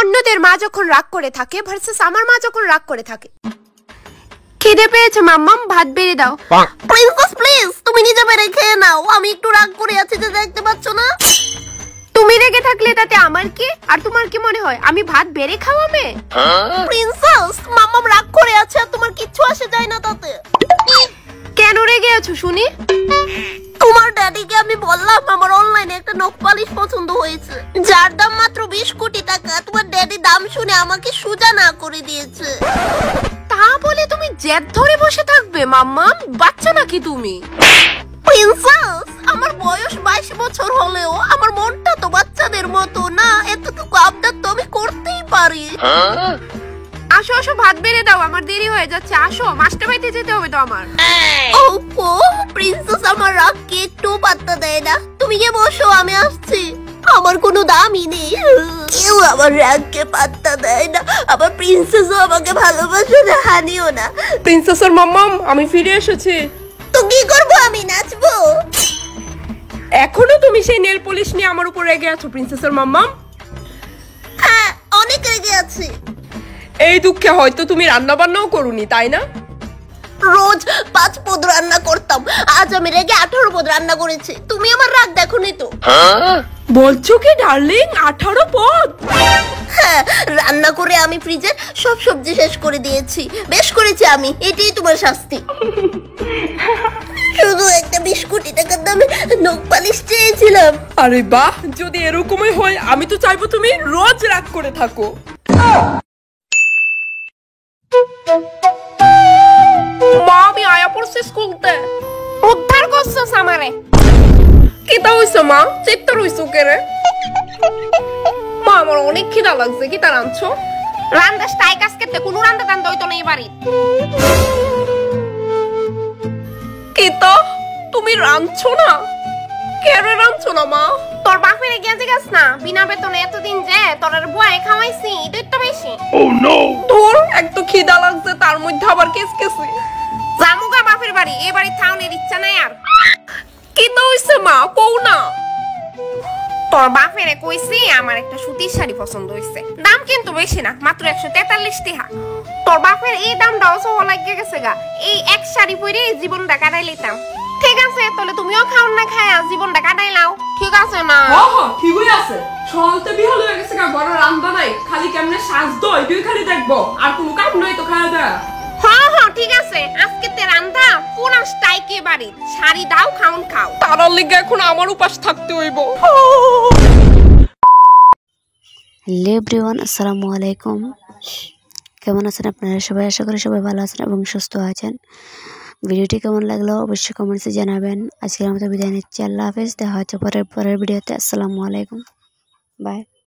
অন্যদের মা যখন রাগ করে থাকে ভার্সেস আমার মা যখন রাগ করে থাকে। খিদে পেয়েছে মাম্মাম, ভাত বেড়ে দাও। প্রিন্সেস প্লিজ তুমি নিজে বেড়ে খেয়ে নাও, আমি একটু রাগ করে আছি যে দেখতে পাচ্ছ না। তুমি রেগে থাকলে তাতে আমার কি? আর তোমার কি মনে হয় আমি ভাত বেড়ে খাওয়াবে? প্রিন্সেস মাম্মাম রাগ করে আছে আর তোমার কিচ্ছু আসে যায় না তাতে। কেন রেগে আছো শুনি? তোমার ড্যাডিকে আমি বললাম আমার অনলাইনে একটা নখ পালিশ পছন্দ হয়েছে, যার দাম মাত্র 20 কোটি টাকা। তোমার ড্যাডি দাম শুনে আমাকে সোজা না করে দিয়েছে। তা বলে তুমি জেদ ধরে বসে থাকবে মাম্মাম? বাচ্চা নাকি তুমি? প্রিন্সেস আমার বয়স 22 বছর হলেও আমার মনটা তো বাচ্চাদের মতো না, এতটুকু আবদার তো আমি করতেই পারি। আসো আসো ভাত বেড়ে দাও, আমার দেরি হয়ে যাচ্ছে। আসো, মাস্টার বাড়িতে যেতে হবে তো আমার। ওফো প্রিন্সেস আমার রাগকে একটু পাত্তা দেয় না। তুমি গিয়ে বসো, আমি আসছি। আমার কোনো দামই নেই, কেউ আমার রাগকে পাত্তা দেয় না। আবার প্রিন্সেসও আমাকে ভালোবাসে না, হানিও না। প্রিন্সেসের মাম্মাম আমি ফিরে এসেছি। তো কি করবো, আমি নাচবো? এখনো তুমি সেই নেল পলিশ নিয়ে আমার উপর রেগে আছো প্রিন্সেসের মাম্মাম? হ্যাঁ অনেক রেগে আছি। এই দুঃখে হয়তো তুমি রান্না বান্নাও করুনি, তাই না? রোজ 5 পদ রান্না করতাম, আজ আমি রেগে 18 পদ রান্না করেছি। তুমি আমার রাগ দেখোনি তো? বলছো কি ডার্লিং, 18 পদ? হ্যাঁ, রান্না করে আমি ফ্রিজে সব সবজি শেষ করে দিয়েছি। বেশ করেছি আমি, এটাই তোমার শাস্তি। শুধু একটা 20 কোটি টাকার দামে নখ পালিশ চেয়েছিলাম। আরে বাহ, যদি এরকমই হয় আমি তো চাইবো তুমি রোজ রাগ করে থাকো। মা আমি আয়া পড়ছি স্কুলতে। উদ্ধার করছস আমারে। কি তা হইছে মা? চিত্তর হইছো কে রে? মা আমার অনেক খিদা লাগছে, কি তা রাঁধছো? রান্দাস তাই কাজ করতে কোনো রান্দা টান্দা হইতো না এই বাড়ি। কি তো তুমি রাঁধছো না? কেন রাঁধছো না মা? তোর বাপের গেছে গাছ না, বিনা বেতনে এতদিন যে তোর বুয়ায় খাওয়াইছি, এটাই তো বেশি। ও নো, তোর এক তো খিদা লাগছে, তার মধ্যে আবার কেসকেসি। জামুগা বাপের বাড়ি, এ বাড়ি থাউনের ইচ্ছা নাই আর। কি তো হইছে মা, কও না। তোর বাপেরে কইছি আমার একটা সুতির শাড়ি পছন্দ হইছে, দাম কিন্তু বেশি না, মাত্র 143 টাকা। তোর বাপের এই দামটাও সহ লাগিয়ে গেছে গা, এই এক শাড়ি পরে জীবনটা কাটাই লইতাম। ঠিক আছে, তাহলে তুমিও খাও না খায় জীবনটা কাটাই লাও, ঠিক আছে না? হ্যাঁ ঠিকই আছে। সকালতে বিহাল হয়ে গেছে গা, বড় রান্না নাই, খালি কেমনে সাজ দই দুই খালি দেখবো, আর কোনো কাজ নাই তো খাওয়া দাওয়া। হ্যাঁ হ্যাঁ ঠিক আছে, আজকে তে রান্না পুরা স্টাইকে বাড়ি, শাড়ি দাও খাউন খাও। তার লিগে এখন আমার উপাস থাকতে হইব। হ্যালো এভরিওয়ান, আসসালামু আলাইকুম। কেমন আছেন আপনারা সবাই? আশা করি সবাই ভালো আছেন এবং সুস্থ আছেন। ভিডিওটি কেমন লাগলো অবশ্যই কমেন্টসে জানাবেন। আজকের মতো বিদায় নিচ্ছি, আল্লাহ হাফেজ। দেখা হচ্ছে পরের ভিডিওতে। আসসালামু আলাইকুম, বাই।